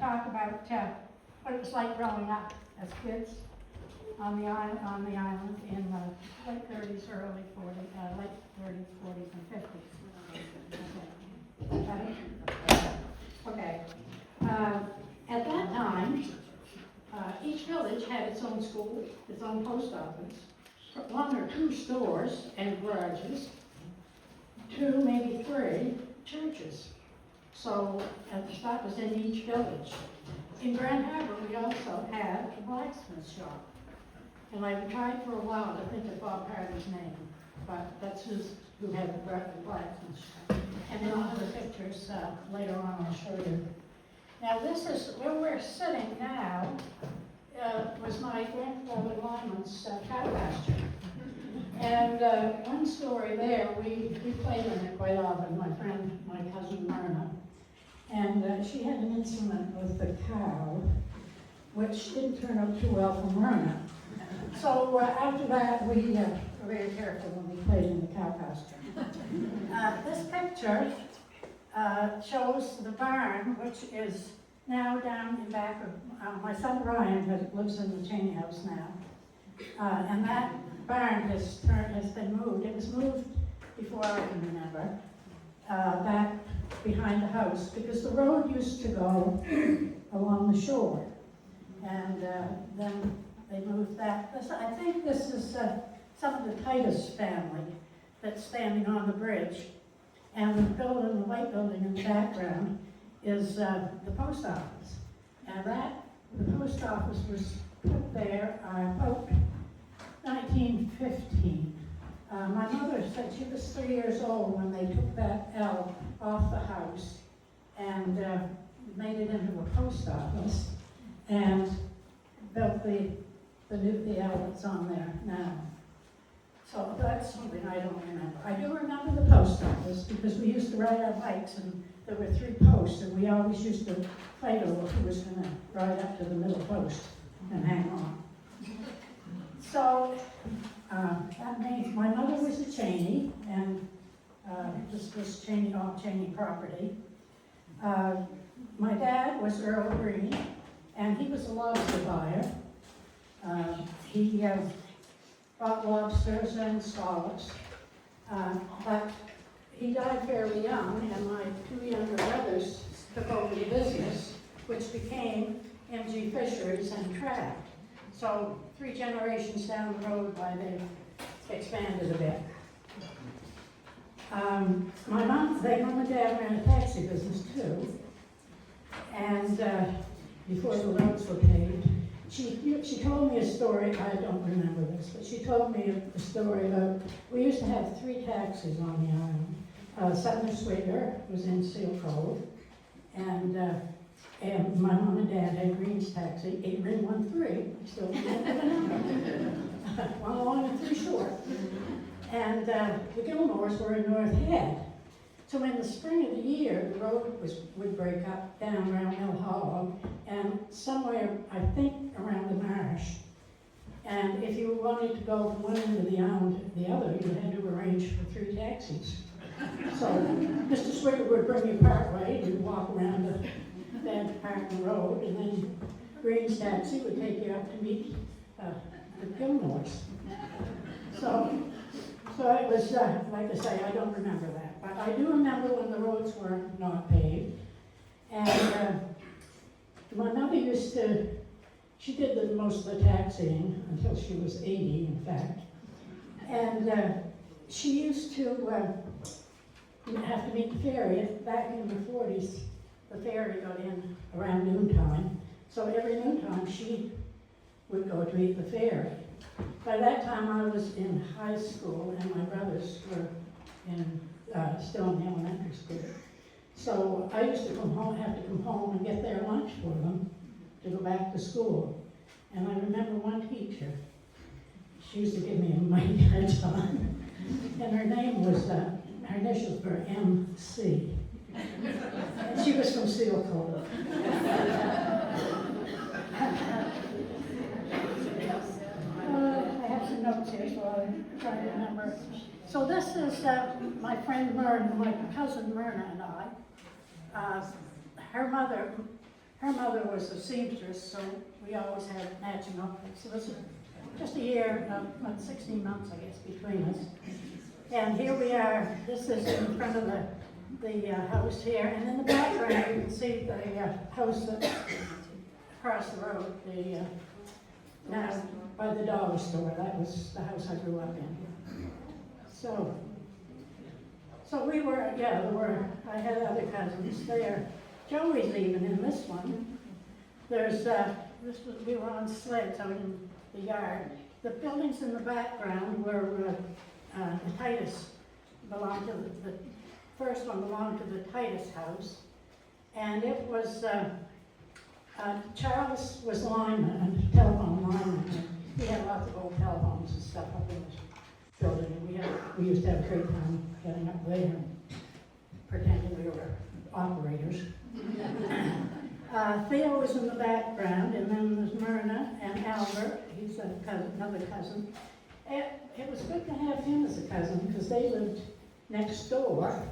talk about what it was like growing up as kids on the island in the late 30s, early 40s, late 30s, 40s, and 50s. Okay. At that time, each village had its own school, its own post office, one or two stores and garages, two, maybe three churches. So that was in each village. In Grand Harbor, we also had a blacksmith shop. And I tried for a while to think of Bob Hardy's name, but that's who had the blacksmith shop. And then I'll have the pictures later on, I'll show you. Now this is where we're sitting now, was my grandfather Lyman's cow pasture. And one story there, we played in it quite often, my cousin Myrna. And she had an incident with the cow, which didn't turn out too well for Myrna. So after that, we were very careful when we played in the cow pasture. This picture shows the barn, which is now down in back of, my son Brian lives in the Cheney house now. And that barn has been moved. It was moved before I can remember, back behind the house, because the road used to go along the shore. And then they moved that. I think this is some of the Titus family that's standing on the bridge. And the white building in the background is the post office. And the post office was put there about 1915. My mother said she was 3 years old when they took that L off the house and made it into a post office and built the L that's on there now. So that's something I don't remember. I do remember the post office because we used to ride our bikes and there were 3 posts and we always used to fight over who was going to ride up to the middle post and hang on. So that means my mother was a Cheney, and this was all Cheney property. My dad was Earl Green, and he was a lobster buyer. He bought lobsters and scallops, but he died fairly young, and my 2 younger brothers took over the business, which became MG Fisheries and Tract. So 3 generations down the road, they've expanded a bit. My mom and dad ran a taxi business too, and before the roads were paved, she told me a story. I don't remember this, but she told me a story about we used to have 3 taxis on the island. Southern Sweeter was in Seal Cove, and my mom and dad had Green's taxi, 8 ring 1 3. I still remember the number. 1 long and 3 short. And the Gilmores were in North Head. So in the spring of the year, the road would break up down around Mill Hollow and somewhere, I think, around the marsh. And if you wanted to go from one end of the island to the other, you had to arrange for 3 taxis. So Mr. Swicker would bring you part way, you'd walk around the Parton Road, and then Green's taxi would take you up to meet the Gilmores. So it was, like I say, I don't remember that. But I do remember when the roads were not paved. And my mother she did most of the taxiing until she was 80, in fact. And she used to have to meet the ferry. Back in the 40s, the ferry got in around noontime. So every noontime, she would go to meet the ferry. By that time, I was in high school, and my brothers were still in elementary school. So I used to have to come home and get their lunch for them to go back to school. And I remember one teacher, she used to give me a mighty hard time. And her name was, her initials were MC. And she was from Seal Cove. I have some notes here, so I'll try to remember. So this is my friend Myrna, my cousin Myrna and I. Her mother her mother was a seamstress, so we always had matching outfits. So this is just a year, about 16 months, I guess, between us. And here we are. This is in front of the house here, and in the background you can see the house that's across the road, now by the dollar store. That was the house I grew up in. So we were, I had other cousins there. Joey's even in this one. We were on sleds out in the yard. The buildings in the background were the Titus, belonged to the first one belonged to the Titus house. And it was, Charles was lineman, telephone lineman. He had lots of old telephones and stuff up in this building. And we used to have a great time getting up there and pretending we were operators. Theo was in the background, and then there's Myrna and Albert. He's another cousin. It was good to have him as a cousin because they lived next door,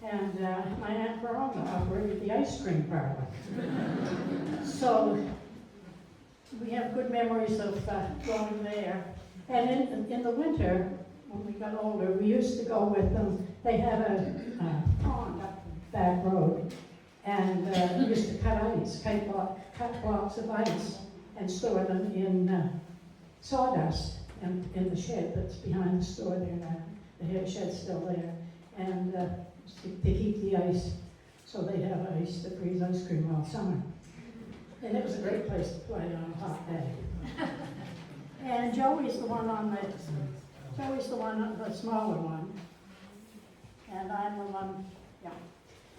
and my Aunt Verona operated the ice cream parlor. So we have good memories of going there. And in the winter, when we got older, we used to go with them. They had a pond up the back road, and we used to cut blocks of ice and store them in sawdust and in the shed that's behind the store there now. The shed's still there, and to keep the ice so they'd have ice to freeze ice cream all summer. And it was a great place to play on a hot day. And Joey's the smaller one, and I'm the one, yeah.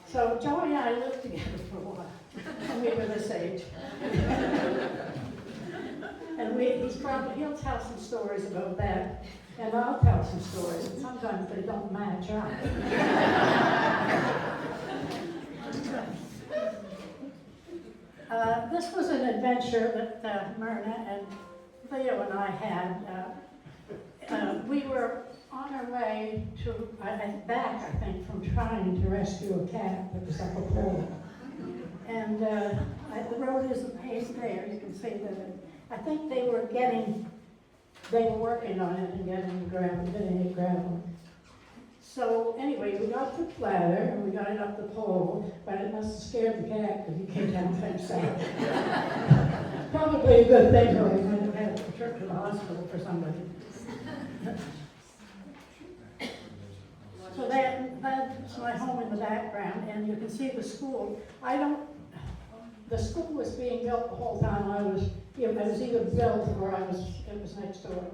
So Joey and I lived together for a while when we were this age. And he'll tell some stories about that, and I'll tell some stories, and sometimes they don't match up. This was an adventure that Myrna and Theo and I had. We were on our way back, I think, from trying to rescue a cat that was up a pole. And the road isn't paved there. You can see that I think they were working on it and getting it gravel. So anyway, we got the ladder and we got it up the pole, but it must have scared the cat because he came down face out. Probably a good thing, though. We might have had a trip to the hospital for somebody. So that's my home in the background, and you can see the school. The school was being built the whole time I was either built or it was next door.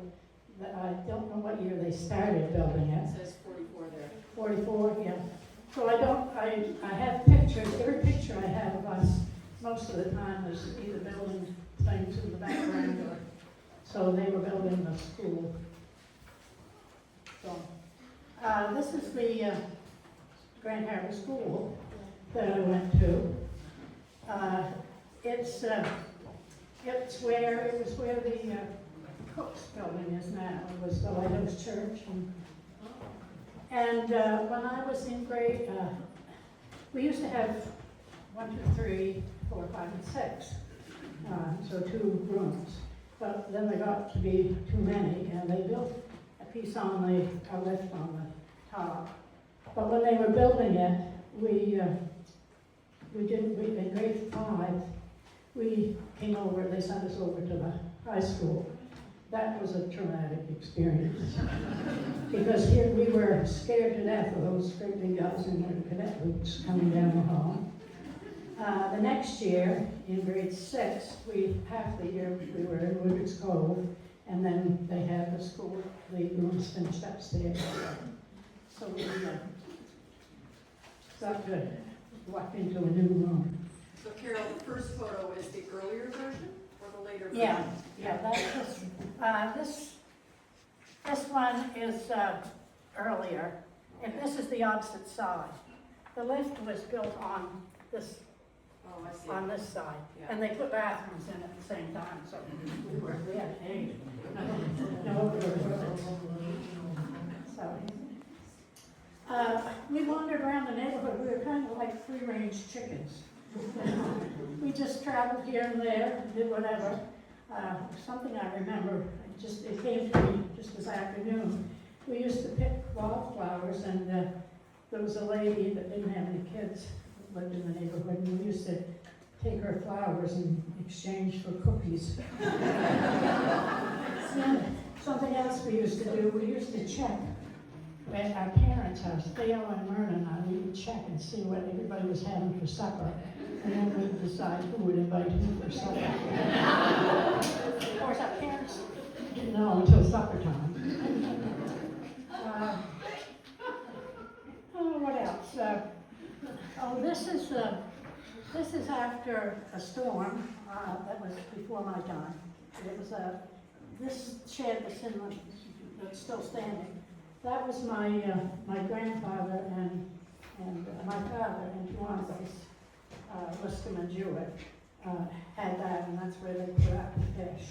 I don't know what year they started building it. It says 44 there. 44, yeah. So I have pictures. Every picture I have of us, most of the time, is either building things in the background or, so they were building the school. So, this is the Grand Harbor School that I went to. It was where the Cook's building is now. It was the Lighthouse Church. And when I was in grade, we used to have 1, 2, 3, 4, 5, and 6. So 2 rooms. But then there got to be too many, and they built a piece on a lift on the top. But when they were building it, in grade 5, we came over, they sent us over to the high school. That was a traumatic experience. Because here we were scared to death of those great big guys in their cadet boots coming down the hall. The next year, in grade 6, half the year we were in Woodard's Cove, and then they had the school, the rooms finished upstairs. So we got to walk into a new room. So Carol, the first photo is the earlier version or the later version? Yeah, that's this one is earlier, and this is the opposite side. The lift was built on this side, Yeah. and they put bathrooms in at the same time, so we had 8. So, we wandered around the neighborhood. We were kind of like free-range chickens. We just traveled here and there, did whatever. Something I remember, it came to me just this afternoon. We used to pick wildflowers, and there was a lady that didn't have any kids, lived in the neighborhood, and we used to take her flowers in exchange for cookies. And something else we used to do, we used to check at our parents' house, Theo and Myrna and I, we would check and see what everybody was having for supper, and then we'd decide who would invite who for supper. Of course, our parents didn't know until supper time. What else? This is after a storm that was before my time. It was this shed that's still standing. That was my grandfather and my father and two uncles, Liscombe and Jewett, had that, and that's where they put out the fish.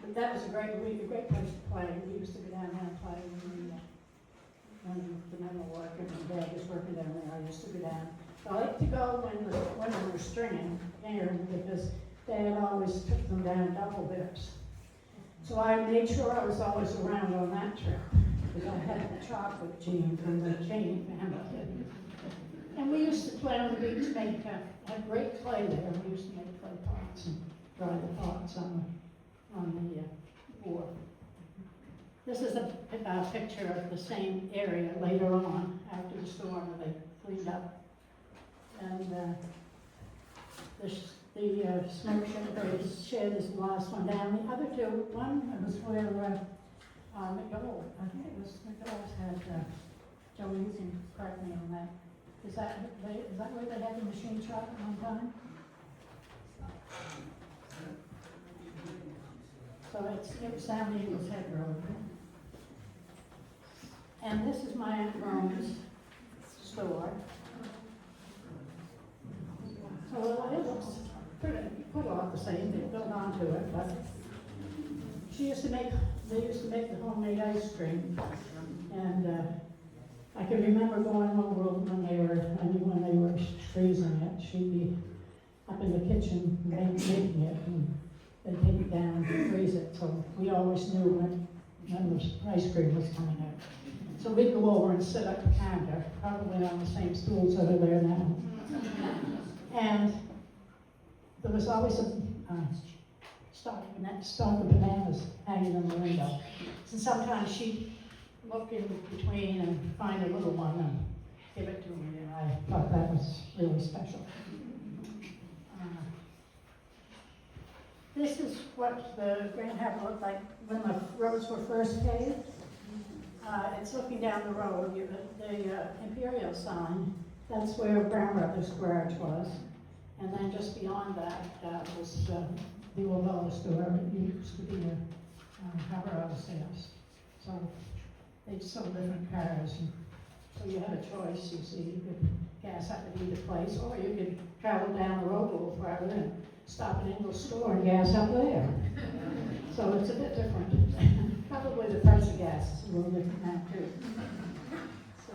But that was a great place to play. We used to go down there and play when the men were working, and Dad was working down there. I used to go down. I like to go when we were stringing here, because Dad always took them down double dips. So I made sure I was always around on that trip, because I had the chocolate gene from the Cheney family. And we used to play on the beach, had great clay there. We used to make clay pots and dry the pots on the wharf. This is a picture of the same area later on, after the storm, where they cleaned up. And the smoke shed is the last one down. The other two, one was where McDowell, I think it was McDowell's had, Joe, you can correct me on that. Is that where they had the machine shop at one time? So it was down Eagles Head Road. And this is my Aunt Rome's store. So it looks quite a lot the same. They built onto it, but they used to make the homemade ice cream. And I can remember going over when they were freezing it. She'd be up in the kitchen making it, and they'd take it down and freeze it. So we always knew when the ice cream was coming out. So we'd go over and sit at the counter, probably on the same stools that are there now. And there was always a stalk of bananas hanging in the window. So sometimes she'd look in between and find a little one and give it to me, and I thought that was really special. This is what the Grand Harbor looked like when the roads were first paved. It's looking down the road, the Imperial sign, that's where Brown Brothers Garage was. And then just beyond that was the old auto store. It used to be a Harbor Auto Sales. So they sold different cars. And so you had a choice, you see. You could gas up at either place, or you could travel down the road a little further and stop at Ingles store and gas up there. So it's a bit different. Probably the price of gas is a little different now too. So,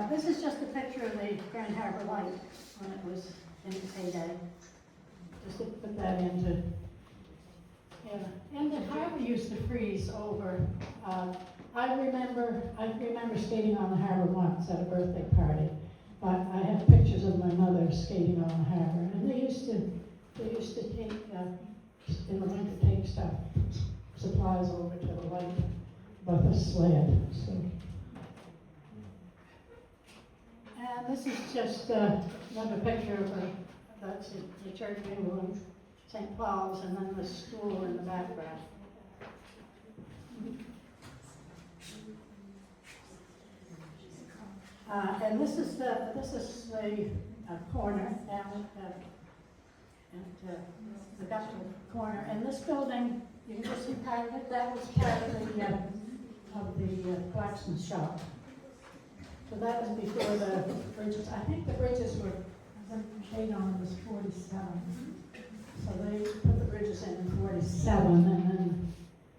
this is just a picture of the Grand Harbor Light when it was in its heyday. Just to put that into, and the harbor used to freeze over. I remember skating on the harbor once at a birthday party, but I have pictures of my mother skating on the harbor, and they used to take, in the winter, take supplies over to the lake with a sled. So. And this is just another picture of that's the Church of England, St. Paul's, and then the school in the background. And this is the corner down at the Gupta corner. And this building, you can just see part of it. That was part of the blacksmith shop. So that was before the bridges. I think the bridges were, the date on it was 47. So they put the bridges in 47, and then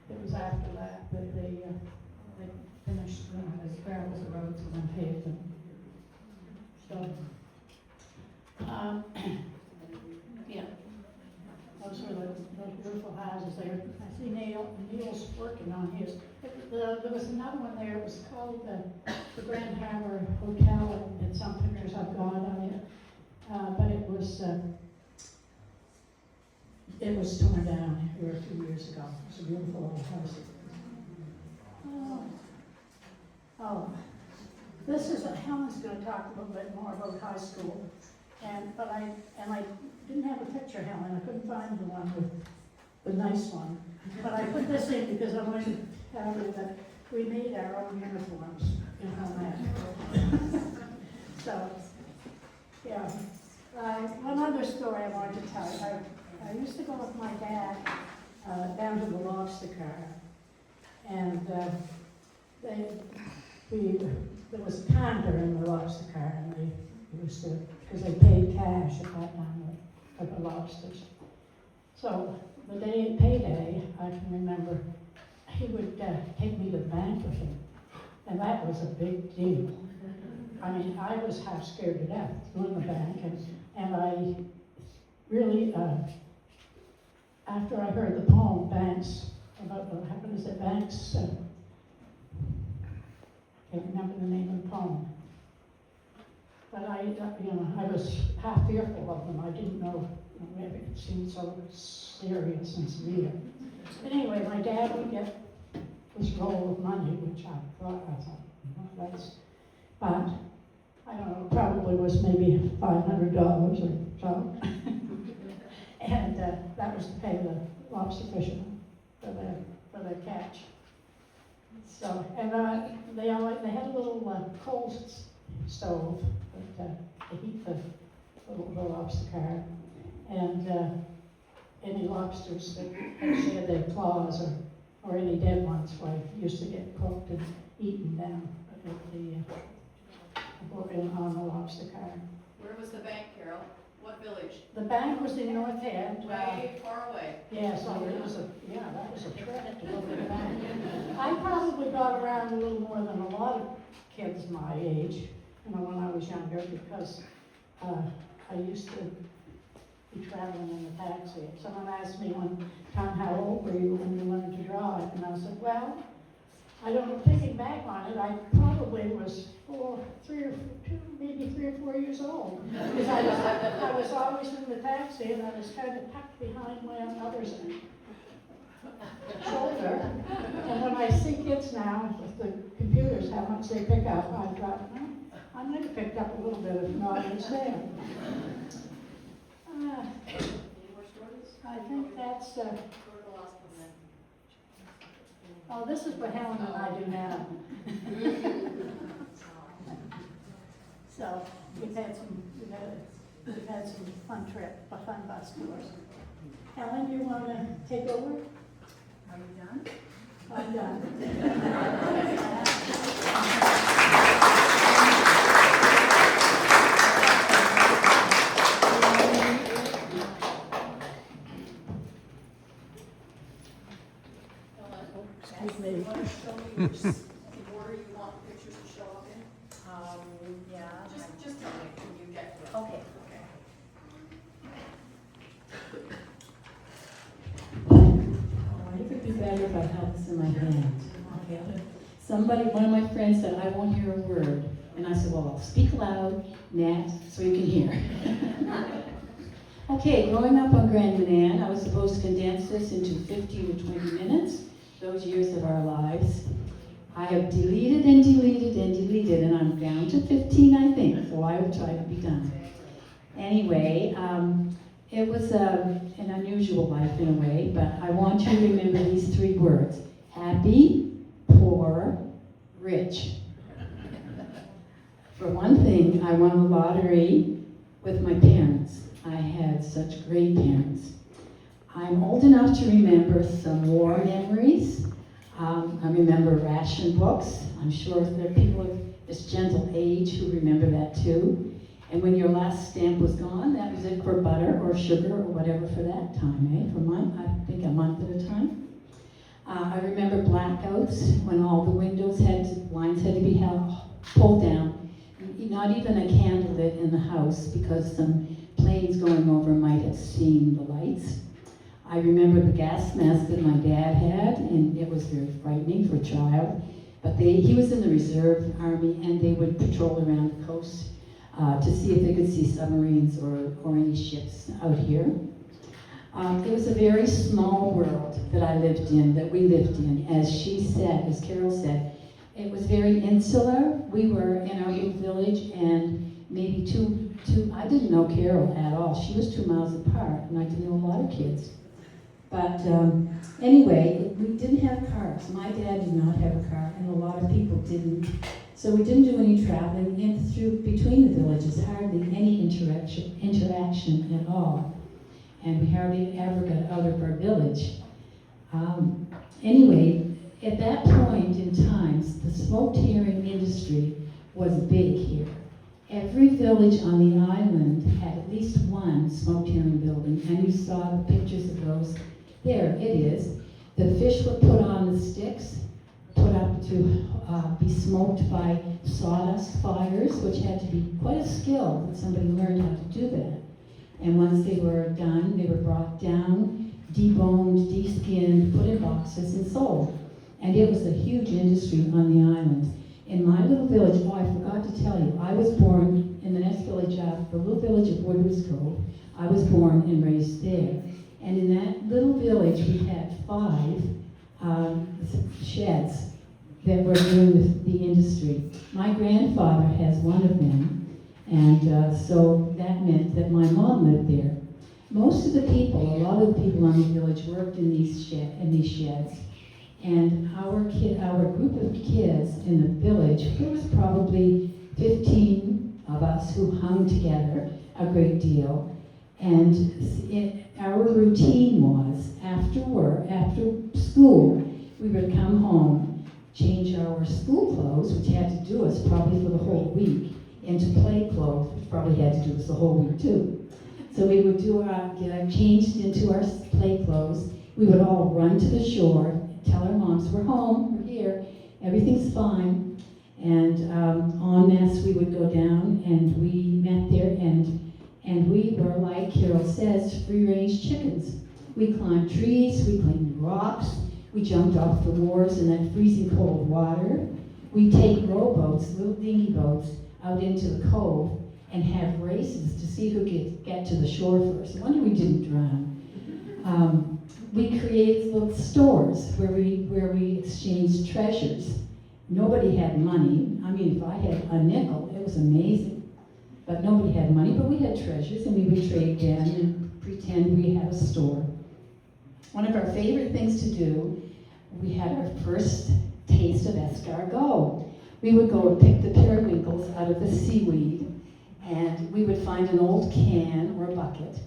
it was after that that they finished, they gravelled the roads and then paved them. So there. I see Neil's working on his. There was another one there, it was called the Grand Harbor Hotel, and some pictures I've got on it. But it was torn down here a few years ago. It was a beautiful old house. Oh, this is, Helen's going to talk a little bit more about high school. But I didn't have a picture, Helen. I couldn't find the one with the nice one. But I put this in because I wanted to tell you that we made our own uniforms in home. So, yeah. One other story I wanted to tell you. I used to go with my dad down to the lobster car, and there was a counter in the lobster car, and they used to, because they paid cash at that time for the lobsters. So the day payday, I can remember, he would take me to the bank with him, and that was a big deal. I mean, I was half scared to death going to the bank, and I really, after I heard the poem, Banks, about what happened is that Banks, I can't remember the name of the poem, but I was half fearful of them. I didn't know, maybe it seemed so serious and severe. But anyway, my dad would get this roll of money, which I thought, that's, but I don't know, probably was maybe $500 or so. And that was to pay the lobster fishermen for their catch. So, and they had a little coal stove to heat the lobster car, and any lobsters that had shed their claws or any dead ones used to get cooked and eaten down on the lobster car. Where was the bank, Carol? What village? The bank was in North End. Way far away. Yeah, so that was a trip to go to the bank. I probably got around a little more than a lot of kids my age, when I was younger, because I used to be traveling in the taxi. Someone asked me one time, how old were you when you learned to drive? And I said, well, I don't know, thinking back on it, I probably was 3 or 4 years old. Because I was always in the taxi, and I was kind of tucked behind my mother's shoulder. And when I see kids now with the computers, how much they pick up, I thought, I might have picked up a little bit if not understand. Any more stories? I think that's, oh, this is what Helen and I do now. So we've had some fun bus tours. Helen, you want to take over? Are you done? I'm done. Excuse me. You want to show me which order you want the pictures to show up in? Yeah. Just tell me when you get to it. Okay. It would be better if I held this in my hand. Okay. One of my friends said, I won't hear a word. And I said, well, I'll speak loud, Nat, so you can hear. Okay, growing up on Grand Manan, I was supposed to condense this into 15 to 20 minutes, those years of our lives. I have deleted and deleted and deleted, and I'm down to 15, I think, so I will try to be done. Anyway, it was an unusual life in a way, but I want you to remember these 3 words: happy, poor, rich. For one thing, I won the lottery with my parents. I had such great parents. I'm old enough to remember some war memories. I remember ration books. I'm sure there are people of this gentle age who remember that too. And when your last stamp was gone, that was it for butter or sugar or whatever for that time, For I think a month at a time. I remember blackouts when all the blinds had to be pulled down. Not even a candle lit in the house because some planes going over might have seen the lights. I remember the gas mask that my dad had, and it was very frightening for a child. But he was in the reserve army, and they would patrol around the coast to see if they could see submarines or any ships out here. It was a very small world that I lived in, that we lived in. As she said, as Carol said, it was very insular. We were in our little village, and maybe I didn't know Carol at all. She was 2 miles apart, and I didn't know a lot of kids. But anyway, we didn't have cars. My dad did not have a car, and a lot of people didn't. So we didn't do any traveling between the villages, hardly any interaction at all. And we hardly ever got out of our village. Anyway, at that point in time, the smoke tearing industry was big here. Every village on the island had at least one smoke tearing building, and you saw the pictures of those. There it is. The fish were put on the sticks, put up to be smoked by sawdust fires, which had to be quite a skill that somebody learned how to do that. And once they were done, they were brought down, deboned, deskinned, put in boxes, and sold. And it was a huge industry on the island. In my little village, oh, I forgot to tell you, I was born in the next village up, the little village of Woodward's Cove. I was born and raised there. And in that little village, we had 5 sheds that were doing the industry. My grandfather has one of them, and so that meant that my mom lived there. Most of the people, a lot of the people on the village worked in these sheds. And our group of kids in the village, there was probably 15 of us who hung together a great deal. And our routine was, after school, we would come home, change our school clothes, which had to do us probably for the whole week, into play clothes, which probably had to do us the whole week too. So we would get changed into our play clothes. We would all run to the shore, tell our moms, we're home, we're here, everything's fine. And en masse we would go down, and we met there, and we were, like Carol says, free-range chickens. We climbed trees, we climbed rocks, we jumped off the wharves in that freezing cold water. We'd take rowboats, little dinghy boats, out into the cove and have races to see who could get to the shore first. I wonder we didn't drown. We created little stores where we exchanged treasures. Nobody had money. I mean, if I had a nickel, it was amazing. But nobody had money, but we had treasures, and we would trade them and pretend we had a store. One of our favorite things to do, we had our first taste of escargot. We would go and pick the periwinkles out of the seaweed, and we would find an old can or a bucket,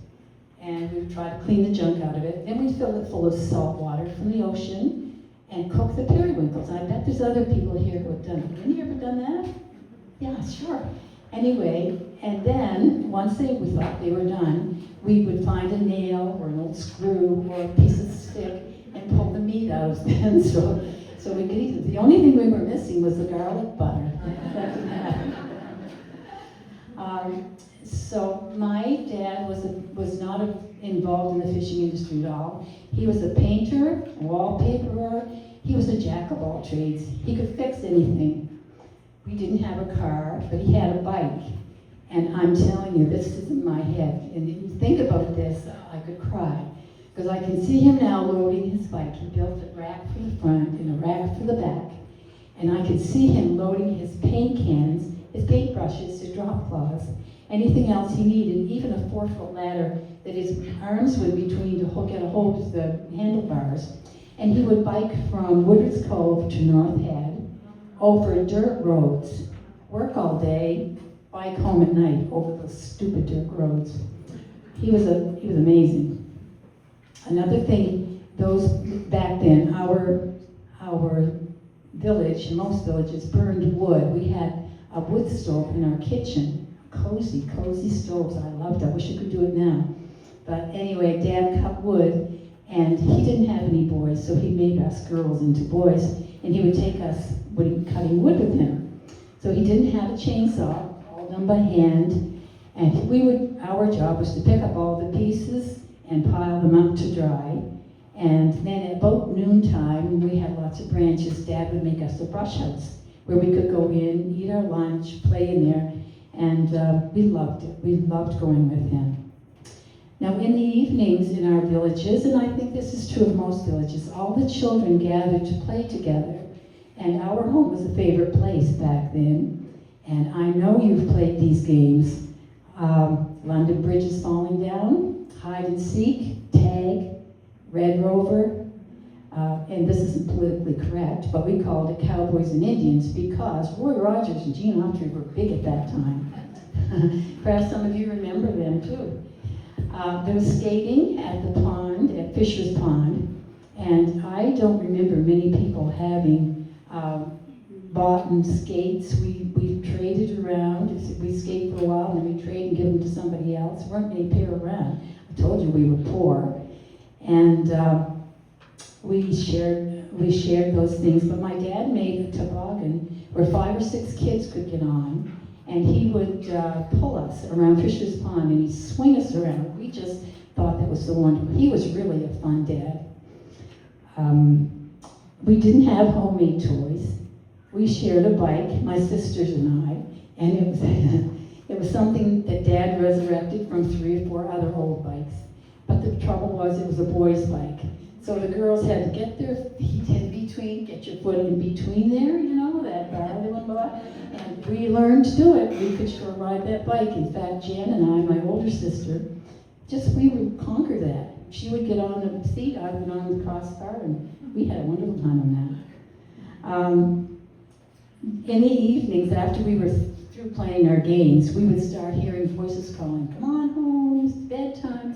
and we would try to clean the junk out of it. Then we'd fill it full of salt water from the ocean and cook the periwinkles. I bet there's other people here who have done it. Have you ever done that? Yeah, sure. Anyway, and then, once we thought they were done, we would find a nail or an old screw or a piece of stick and pull the meat out of them so we could eat it. The only thing we were missing was the garlic butter. That didn't happen. So my dad was not involved in the fishing industry at all. He was a painter, a wallpaperer. He was a jack of all trades. He could fix anything. We didn't have a car, but he had a bike. And I'm telling you, this is in my head. And if you think about this, I could cry. Because I can see him now loading his bike. He built a rack for the front and a rack for the back. And I could see him loading his paint cans, his paintbrushes, his drop cloths, anything else he needed, even a 4-foot ladder that his arms would between to get a hold of the handlebars. And he would bike from Woodward's Cove to North Head over dirt roads, work all day, bike home at night over those stupid dirt roads. He was amazing. Another thing, back then, our village, and most villages, burned wood. We had a wood stove in our kitchen, cozy stoves. I loved it. I wish I could do it now. But anyway, Dad cut wood, and he didn't have any boys, so he made us girls into boys, and he would take us cutting wood with him. So he didn't have a chainsaw, all done by hand, and our job was to pick up all the pieces and pile them up to dry. And then at about noontime, we had lots of branches. Dad would make us a brush house where we could go in, eat our lunch, play in there, and we loved it. We loved going with him. Now in the evenings in our villages, and I think this is true of most villages, all the children gathered to play together. And our home was a favorite place back then. And I know you've played these games. London Bridge is falling down, hide and seek, tag, Red Rover, and this isn't politically correct, but we called it Cowboys and Indians because Roy Rogers and Gene Autry were big at that time. Perhaps some of you remember them too. There was skating at the pond, at Fisher's Pond, and I don't remember many people having bought and skates. We traded around. We skate for a while, and then we trade and give them to somebody else. There weren't many pair around. I told you we were poor. And we shared those things, but my dad made a toboggan where 5 or 6 kids could get on, and he would pull us around Fisher's Pond, and he'd swing us around. We just thought that was so wonderful. He was really a fun dad. We didn't have homemade toys. We shared a bike, my sisters and I, and it was something that Dad resurrected from 3 or 4 other old bikes. But the trouble was it was a boys' bike. So the girls had to get their feet in between, get your foot in between there, you know, that bar they went by. And we learned to do it. We could sure ride that bike. In fact, Jan and I, my older sister, we would conquer that. She would get on the seat, I would on the crossbar, and we had a wonderful time on that. In the evenings, after we were through playing our games, we would start hearing voices calling, "Come on home, it's bedtime,"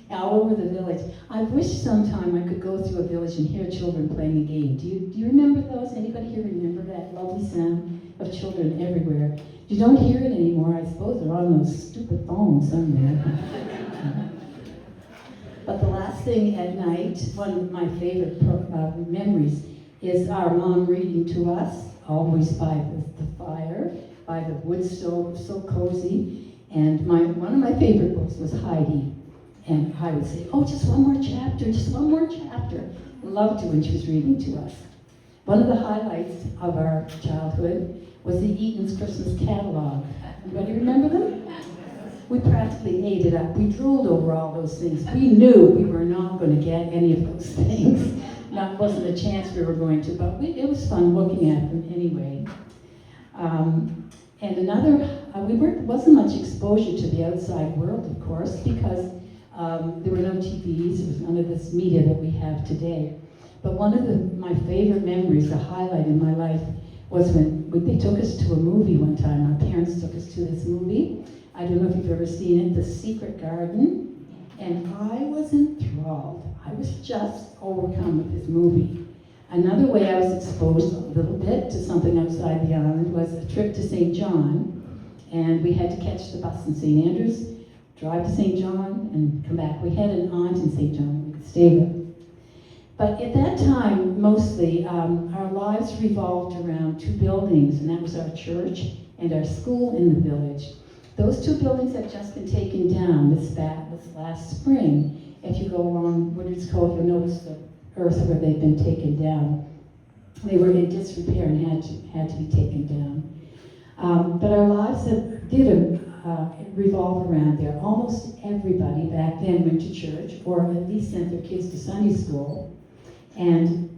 all over the village. I wish sometime I could go through a village and hear children playing a game. Do you remember those? Anybody here remember that lovely sound of children everywhere? You don't hear it anymore. I suppose they're on those stupid phones somewhere. But the last thing at night, one of my favorite memories, is our mom reading to us, always by the fire, by the wood stove, so cozy. And one of my favorite books was Heidi. And I would say, "Oh, just one more chapter, just one more chapter." I loved it when she was reading to us. One of the highlights of our childhood was the Eaton's Christmas catalog. Anybody remember them? We practically ate it up. We drooled over all those things. We knew we were not going to get any of those things. That wasn't a chance we were going to, but it was fun looking at them anyway. And wasn't much exposure to the outside world, of course, because there were no TVs, there was none of this media that we have today. But one of my favorite memories, a highlight in my life, was when they took us to a movie one time. Our parents took us to this movie. I don't know if you've ever seen it, The Secret Garden. And I was enthralled. I was just overcome with this movie. Another way I was exposed a little bit to something outside the island was a trip to St. John. And we had to catch the bus in St. Andrews, drive to St. John, and come back. We had an aunt in St. John we could stay with. But at that time, mostly, our lives revolved around 2 buildings, and that was our church and our school in the village. Those 2 buildings had just been taken down this last spring. If you go along Woodard's Cove, you'll notice the earth where they've been taken down. They were in disrepair and had to be taken down. But our lives did revolve around there. Almost everybody back then went to church, or at least sent their kids to Sunday school. And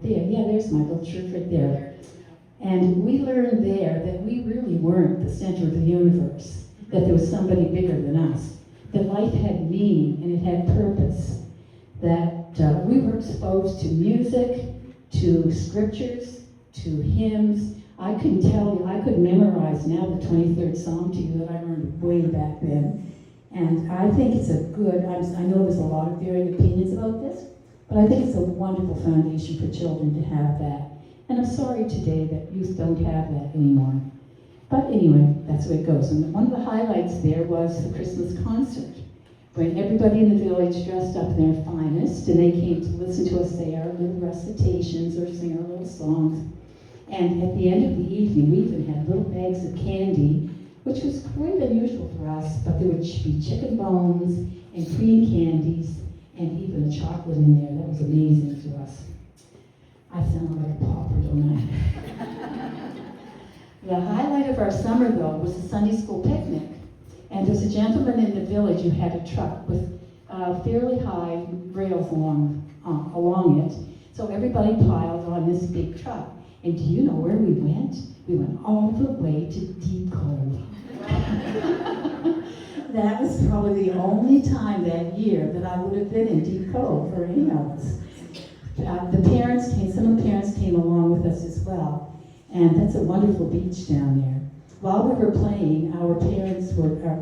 there's my little church right there. And we learned there that we really weren't the center of the universe, that there was somebody bigger than us, that life had meaning and it had purpose, that we were exposed to music, to scriptures, to hymns. I couldn't tell you, I could memorize now the 23rd Psalm to you that I learned way back then. And I think it's I know there's a lot of varying opinions about this, but I think it's a wonderful foundation for children to have that. And I'm sorry today that youth don't have that anymore. But anyway, that's the way it goes. And one of the highlights there was the Christmas concert, when everybody in the village dressed up in their finest, and they came to listen to us say our little recitations or sing our little songs. And at the end of the evening, we even had little bags of candy, which was quite a unusual for us, but there would be chicken bones and cream candies and even a chocolate in there. That was amazing to us. I sound like a pauper, don't I? The highlight of our summer, though, was the Sunday school picnic. And there's a gentleman in the village who had a truck with fairly high rails along it. So everybody piled on this big truck. And do you know where we went? We went all the way to Deep Cove. That was probably the only time that year that I would have been in Deep Cove for any of us. Some of the parents came along with us as well. And that's a wonderful beach down there. While we were playing, our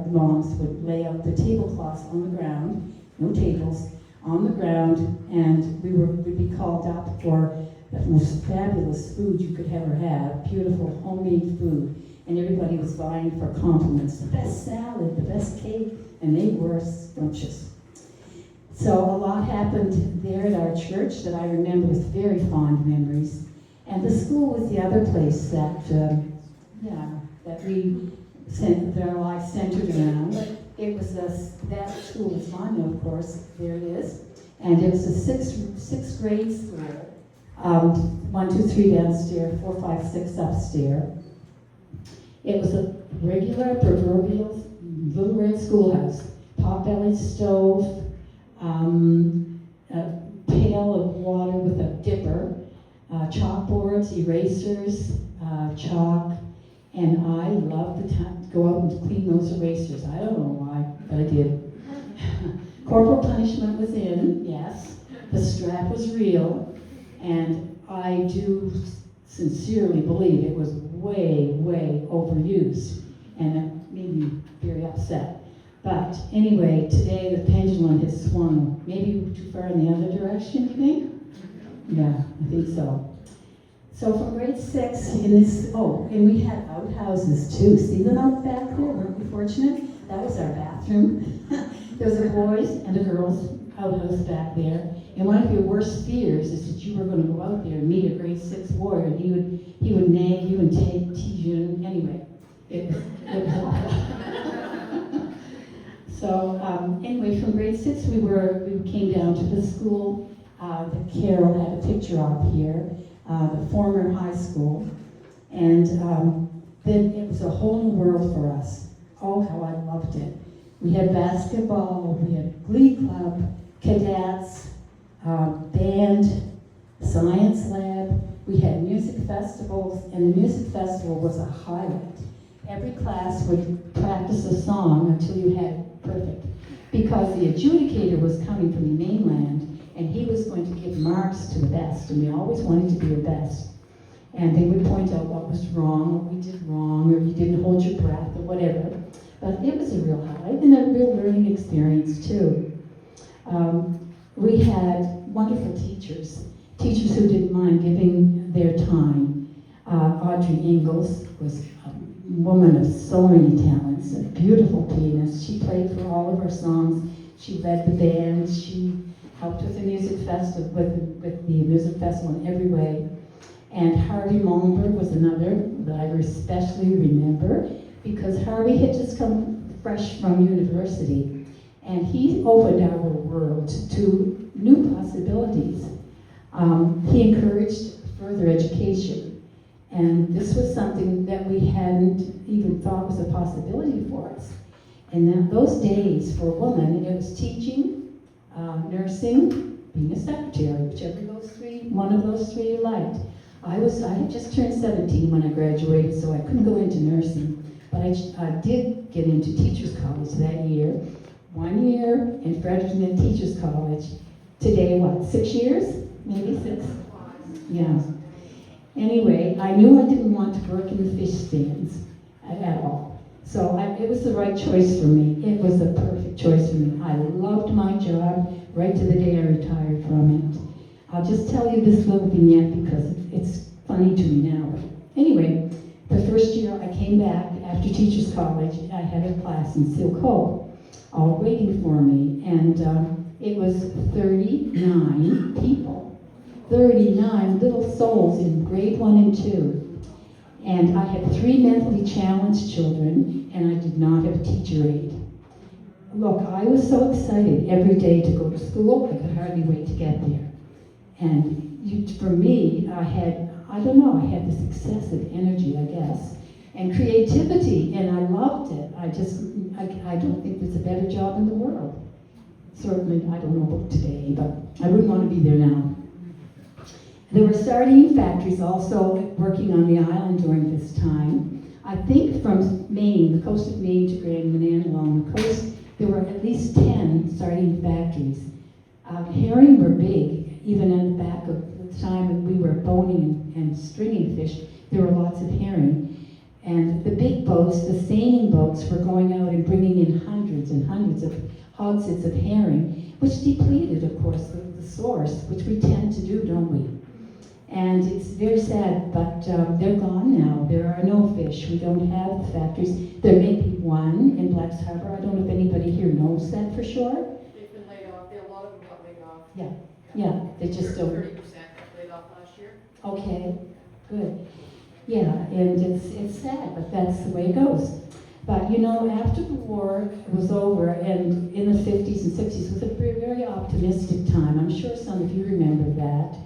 moms would lay out the tablecloths on the ground, no tables, on the ground, and we'd be called up for the most fabulous food you could ever have, beautiful homemade food. And everybody was vying for compliments, the best salad, the best cake, and they were scrumptious. So a lot happened there at our church that I remember with very fond memories. And the school was the other place that our lives centered around. It was that school was mine, of course, there it is. And it was a sixth grade school. 1, 2, 3 downstairs, 4, 5, 6 upstairs. It was a regular proverbial little red schoolhouse. Pot-bellied stove, a pail of water with a dipper, chalkboards, erasers, chalk, and I loved the time to go out and clean those erasers. I don't know why, but I did. Corporal punishment was in, yes. The strap was real, and I do sincerely believe it was way, way overused, and it made me very upset. But anyway, today the pendulum has swung maybe too far in the other direction, you think? Yeah, I think so. So from grade 6 and we had outhouses too. See them out back there? Weren't we fortunate? That was our bathroom. There was a boys and a girls outhouse back there. And one of your worst fears is that you were going to go out there and meet a grade 6 warrior, and he would nag you and tease you. Anyway, it was awful. So anyway, from grade 6 we came down to the school that Carol had a picture of here, the former high school, and then it was a whole new world for us. Oh, how I loved it. We had basketball, we had glee club, cadets, band, science lab. We had music festivals, and the music festival was a highlight. Every class would practice a song until you had it perfect, because the adjudicator was coming from the mainland, and he was going to give marks to the best, and we always wanted to be the best. And they would point out what was wrong, what we did wrong, or you didn't hold your breath, or whatever. But it was a real highlight and a real learning experience too. We had wonderful teachers who didn't mind giving their time. Audrey Ingalls was a woman of so many talents, a beautiful pianist. She played for all of our songs. She led the band. She helped with the music festival, with the music festival in every way. And Harvey Mullenberg was another that I especially remember, because Harvey had just come fresh from university, and he opened our world to new possibilities. He encouraged further education, and this was something that we hadn't even thought was a possibility for us. And in those days, for a woman, it was teaching, nursing, being a secretary, whichever one of those three you liked. I had just turned 17 when I graduated, so I couldn't go into nursing. But I did get into Teachers College that year. 1 year in Fredericton Teachers College. Today, 6 years? Maybe 6? Yeah. Anyway, I knew I didn't want to work in the fish stands at all. So it was the right choice for me. It was the perfect choice for me. I loved my job right to the day I retired from it. I'll just tell you this little vignette because it's funny to me now. But anyway, the first year I came back after Teachers College, I had a class in Seal Cove, all waiting for me, and it was 39 people, 39 little souls in grade 1 and 2. And I had 3 mentally challenged children, and I did not have a teacher aide. Look, I was so excited every day to go to school, I could hardly wait to get there. And for me, I had this excessive energy, I guess, and creativity, and I loved it. I don't think there's a better job in the world. Certainly, I don't know about today, but I wouldn't want to be there now. There were sardine factories also working on the island during this time. I think from Maine, the coast of Maine to Grand Manan along the coast, there were at least 10 sardine factories. Herring were big, even in the back of the time when we were boning and stringing fish, there were lots of herring. And the big boats, the seining boats, were going out and bringing in hundreds and hundreds of hogsheads of herring, which depleted, of course, the source, which we tend to do, don't we? And it's very sad, but they're gone now. There are no fish. We don't have the factories. There may be one in Black's Harbor. I don't know if anybody here knows that for sure. They've been laid off. A lot of them got laid off. Yeah, they just don't. 30% got laid off last year. Okay, good. Yeah, and it's sad, but that's the way it goes. But you know, after the war was over, and in the 50s and 60s, was a very, very optimistic time. I'm sure some of you remember that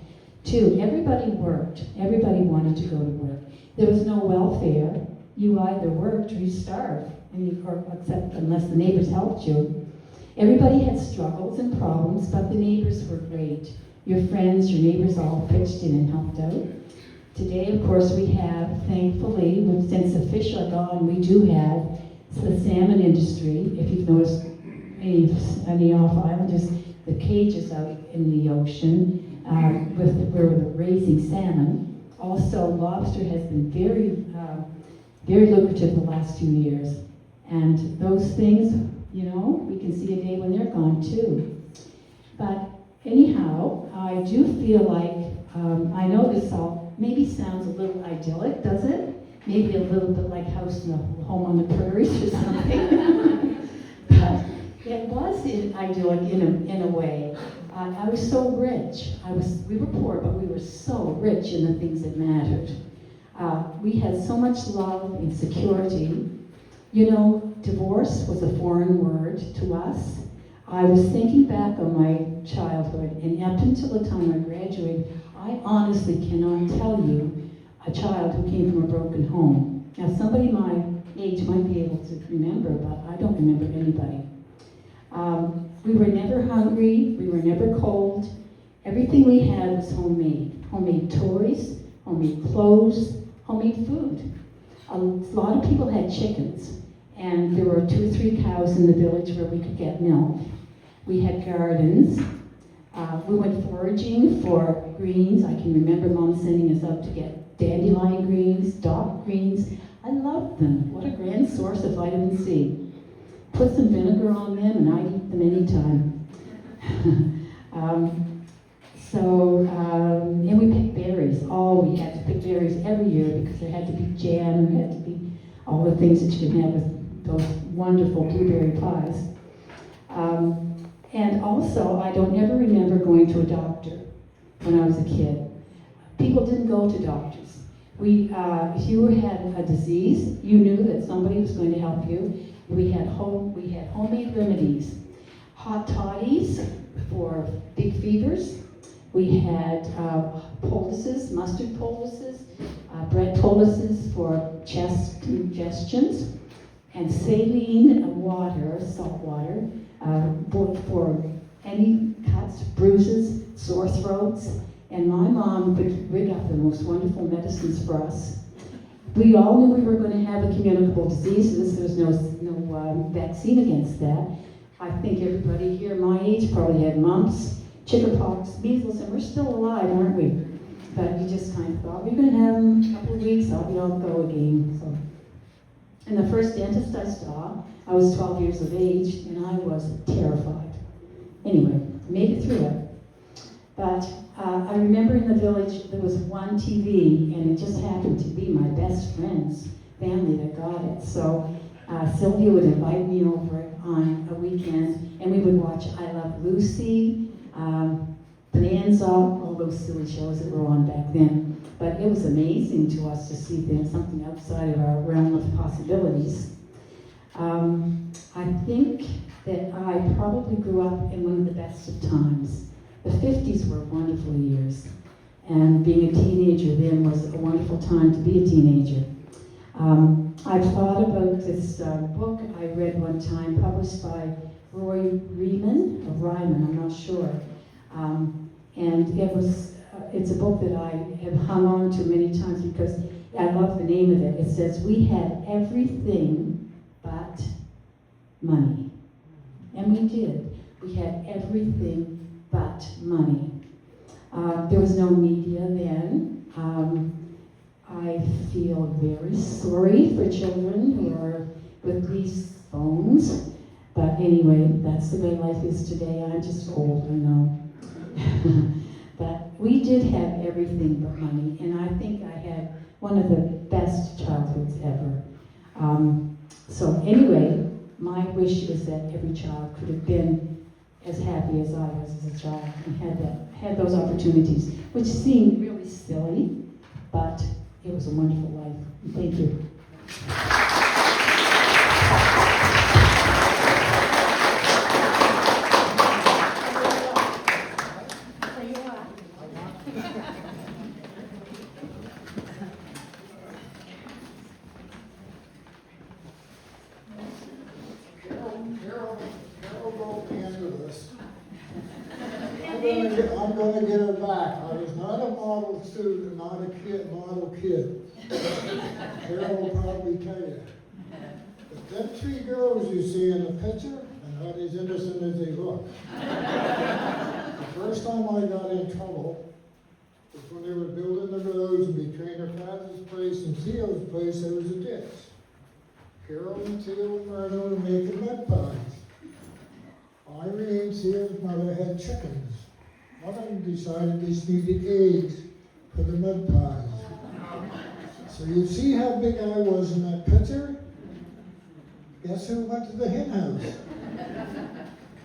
too. Everybody worked. Everybody wanted to go to work. There was no welfare. You either worked or you starved, except unless the neighbors helped you. Everybody had struggles and problems, but the neighbors were great. Your friends, your neighbors all pitched in and helped out. Today, of course, we have, thankfully, since the fish are gone, we do have the salmon industry. If you've noticed any off-island, just the cages out in the ocean where we're raising salmon. Also, lobster has been very lucrative the last few years. And those things, you know, we can see a day when they're gone too. But anyhow, I do feel like, I know this all maybe sounds a little idyllic, does it? Maybe a little bit like House in the Home on the Prairies or something. But it was idyllic in a way. I was so rich. We were poor, but we were so rich in the things that mattered. We had so much love and security. You know, divorce was a foreign word to us. I was thinking back on my childhood, and up until the time I graduated, I honestly cannot tell you a child who came from a broken home. Now, somebody my age might be able to remember, but I don't remember anybody. We were never hungry, we were never cold. Everything we had was homemade. Homemade toys, homemade clothes, homemade food. A lot of people had chickens, and there were 2 or 3 cows in the village where we could get milk. We had gardens. We went foraging for greens. I can remember Mom sending us out to get dandelion greens, dock greens. I loved them. What a grand source of vitamin C. Put some vinegar on them and I'd eat them anytime. And we picked berries. Oh, we had to pick berries every year because there had to be jam, there had to be all the things that you can have with those wonderful blueberry pies. And also, I don't ever remember going to a doctor when I was a kid. People didn't go to doctors. If you had a disease, you knew that somebody was going to help you. We had homemade remedies. Hot toddies for big fevers. We had poultices, mustard poultices, bread poultices for chest congestions, and saline water, salt water, for any cuts, bruises, sore throats. And my mom would rig up the most wonderful medicines for us. We all knew we were going to have a communicable diseases. There was no vaccine against that. I think everybody here my age probably had mumps, chickenpox, measles, and we're still alive, aren't we? But we just kind of thought, we're going to have them a couple of weeks, I'll be on go again. So. And the first dentist I saw, I was 12 years of age, and I was terrified. Anyway, made it through it. But I remember in the village there was one TV, and it just happened to be my best friend's family that got it. So Sylvia would invite me over on a weekend, and we would watch I Love Lucy, Bonanza, all those silly shows that were on back then. but it was amazing to us to see things, something outside of our realm of possibilities. I think that I probably grew up in one of the best of times. The 50s were wonderful years, and being a teenager then was a wonderful time to be a teenager. I've thought about this book I read one time, published by Roy Ryman, I'm not sure. And it's a book that I have hung on to many times because I love the name of it. It says, "We had everything but money." And we did. We had everything but money. There was no media then. I feel very sorry for children who are with these phones. But anyway, that's the way life is today. I'm just old, I know. But we did have everything but money, and I think I had one of the best childhoods ever. So anyway, my wish is that every child could have been as happy as I was as a child and had those opportunities, which seemed really silly, but it was a wonderful life. Thank you. Carol wrote me into this. I'm going to get her back. I was not a model student, not a model kid. Carol will probably tell you. But them three girls you see in the picture are not as innocent as they look. The first time I got in trouble was when they were building the roads between her father's place and Theo's place. There was a ditch. Carol and Theo and Myrna were making mud pies. Irene, Theo's mother, had chickens. One of them decided they needed eggs for the mud pies. So you see how big I was in that picture? Guess who went to the hen house?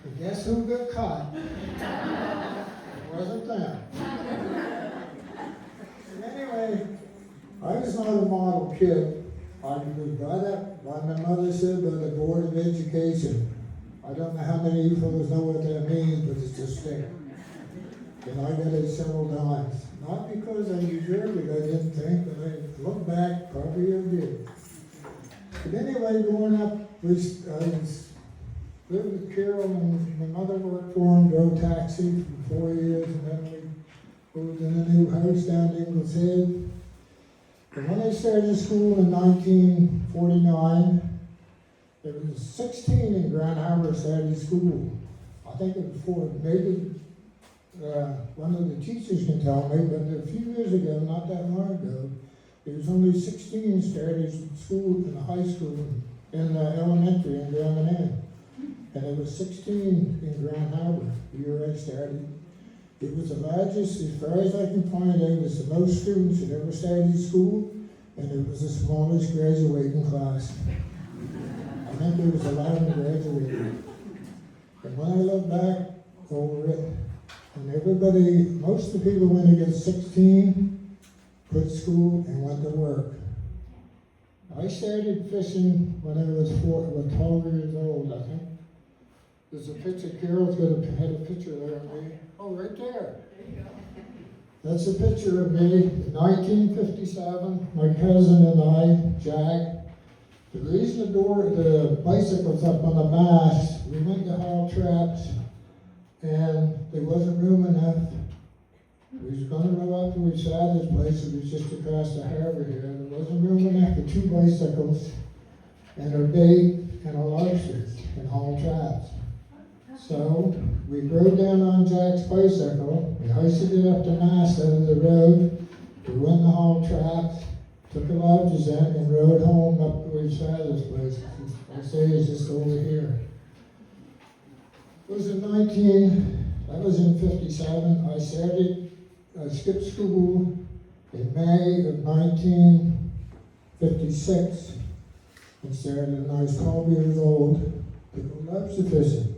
And guess who got caught? It wasn't them. And anyway, I was not a model kid. I was brought up, by my mother said, by the Board of Education. I don't know how many of you fellows know what that means, but it's just there. And I got it several times. Not because I deserved it, I didn't think, but I look back, probably I did. But anyway, growing up, I lived with Carol, and my mother worked for him, drove taxi for 4 years, and then we moved in a new house down in Ingalls Head. And when I started school in 1949, there was 16 in Grand Harbor started school. I think it was 4, maybe one of the teachers can tell me, but a few years ago, not that long ago, there was only 16 started school in the high school, in elementary in Grand Manan. And there was 16 in Grand Harbor the year I started. It was the largest, as far as I can find out, it was the most students that ever started school, and it was the smallest graduating class. I think there was 11 graduating. And when I look back over it, and everybody, most of the people when they get 16, quit school and went to work. I started fishing when I was 12 years old, I think. There's a picture, Carol's had a picture there of me. Oh, right there. That's a picture of me in 1957, my cousin and I, Jack. The reason the bicycle's up on the mast, we went to haul traps, and there wasn't room enough. We was going to row up to his father's place, it was just across the harbor here. There wasn't room enough for 2 bicycles, and a bait, and a lobster, and haul traps. So we rode down on Jack's bicycle, we hoisted it up the mast out of the road, we went in the haul traps, took the lodges in, and rode home up to his father's place. I say it's just over here. It was that was in 57. I skipped school in May of 1956 and started when I was 12 years old to go lobster fishing.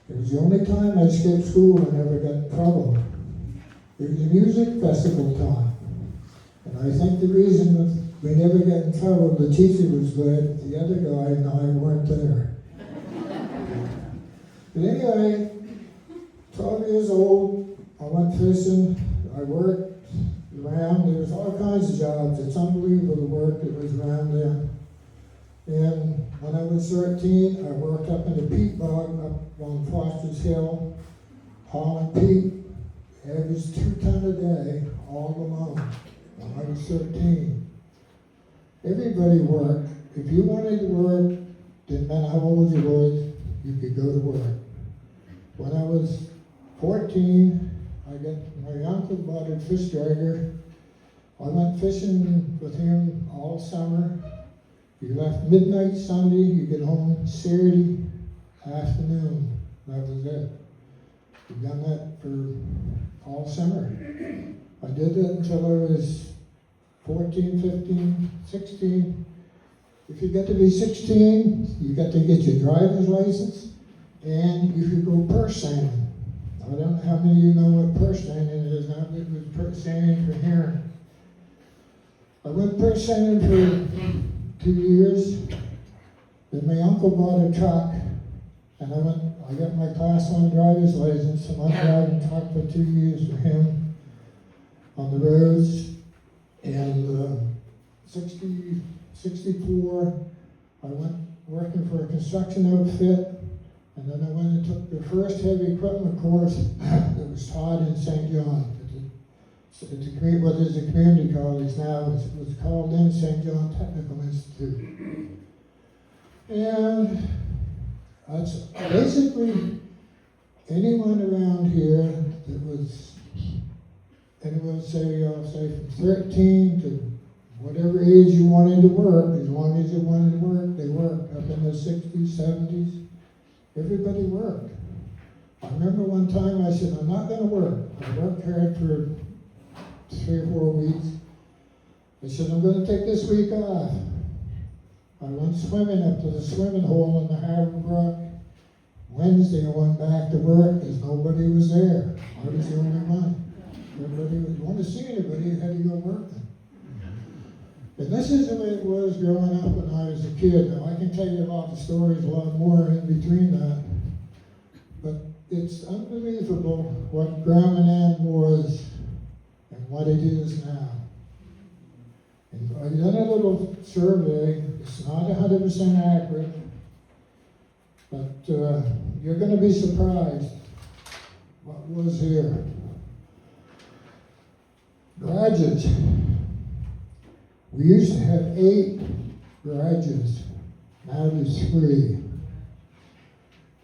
It was the only time I skipped school and never got in trouble. It was a music festival time. And I think the reason that we never got in trouble, the teacher was good, the other guy and I weren't there. But anyway, 12 years old, I went fishing, I worked around, there was all kinds of jobs, it's unbelievable the work that was around there. And when I was 13, I worked up in the peat bog up on Foster's Hill, hauling peat. It was 2 tons a day, all alone, when I was 13. Everybody worked. If you wanted to work, didn't matter how old you were, you could go to work. When I was 14, my uncle bought a fish dragger. I went fishing with him all summer. You left midnight Sunday, you get home Saturday afternoon. That was it. We've done that for all summer. I did that until I was 14, 15, 16. If you get to be 16, you got to get your driver's license and you could go purse seining. I don't know how many of you know what purse seining is. Now it was purse seining for hearing. I went purse seining for 2 years. Then my uncle bought a truck and I got my class 1 driver's license, and I driving truck for 2 years for him on the roads. And 64, I went working for a construction outfit, and then I went and took the first heavy equipment course that was taught in St. John. What is a community college now, it was called then St. John Technical Institute. And that's basically anyone around here that was, anyone say, I'll say from 13 to whatever age you wanted to work, as long as you wanted to work, they worked. Up in the 60s, 70s, everybody worked. I remember one time I said, I'm not going to work. I worked hard for 3 or 4 weeks. I said, I'm going to take this week off. I went swimming up to the swimming hole in the Harbor Brook. Wednesday I went back to work because nobody was there. I was the only one. Everybody would want to see anybody, you had to go working. And this is the way it was growing up when I was a kid. Now I can tell you about the stories, a lot more in between that. But it's unbelievable what Grand Manan was and what it is now. And I did a little survey. It's not 100% accurate, but you're going to be surprised what was here. Garages. We used to have 8 garages. Now there's 3.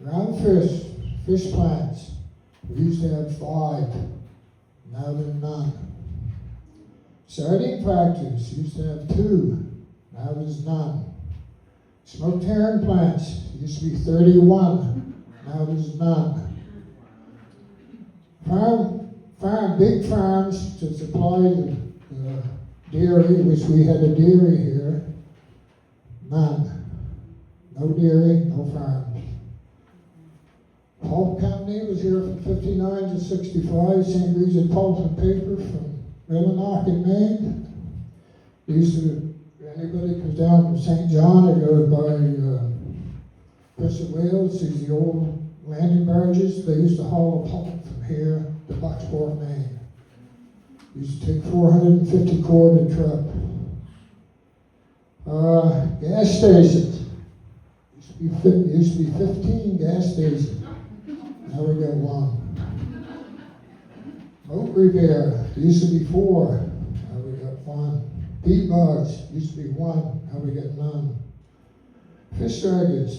Ground fish plants. We used to have 5. Now there's none. Sardine factories used to have 2. Now there's none. Smoked herring plants used to be 31. Now there's none. Big farms to supply the dairy, which we had a dairy here. None. No dairy, no farms. Pulp company was here from 59 to 65. St. Regis Pulp and Paper from Millinock, Maine. They used to, anybody comes down from St. John or goes by Chris of Wales, sees the old landing barges. They used to haul a pulp from here to Bucksport, Maine. Used to take 450 cord a truck. Gas stations. Used to be 15 gas stations. Now we got 1. Boat repair. Used to be 4. Now we got 1. Peat bogs. Used to be 1. Now we got none. Fish draggers.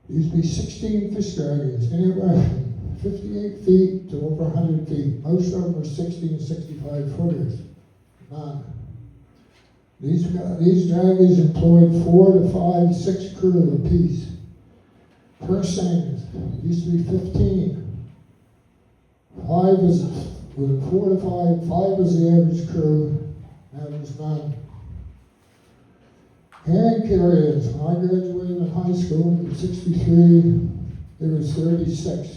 Used to be 16 fish draggers. Anywhere from 58 feet to over 100 feet. Most of them were 60 and 65 footers. None. These draggers employed 4 to 5, 6 crew apiece. Purse seiners used to be 15. 5 was with 4 to 5. 5 was the average crew. Now there's none. Herring carriers. When I graduated in high school in 63, there was 36.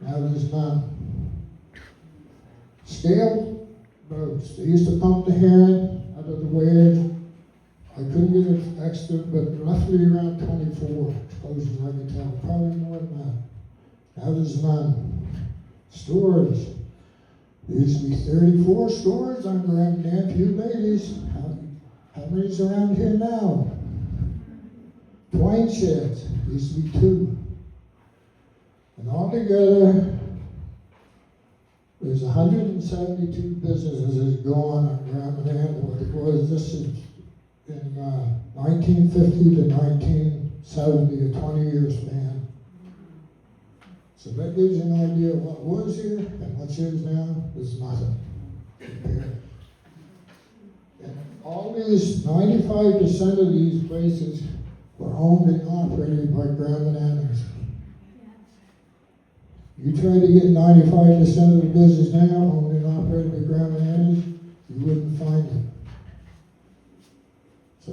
Now there's none. Scale boats. They used to pump the herring out of the wedge. I couldn't get it extra, but roughly around 24 explosions, I can tell, probably more than that. Now there's none. Storage. There used to be 34 stores on Grand Manan, few ladies. How many's around here now? Twine sheds. Used to be 2. And altogether, there's 172 businesses that's gone on Grand Manan. What it was, this is in 1950 to 1970, a 20-year span. So that gives you an idea of what was here and what's here now is nothing compared. And all these, 95% of these places were owned and operated by Grand Mananers. You try to get 95% of the business now owned and operated by Grand Mananers, you wouldn't find it. So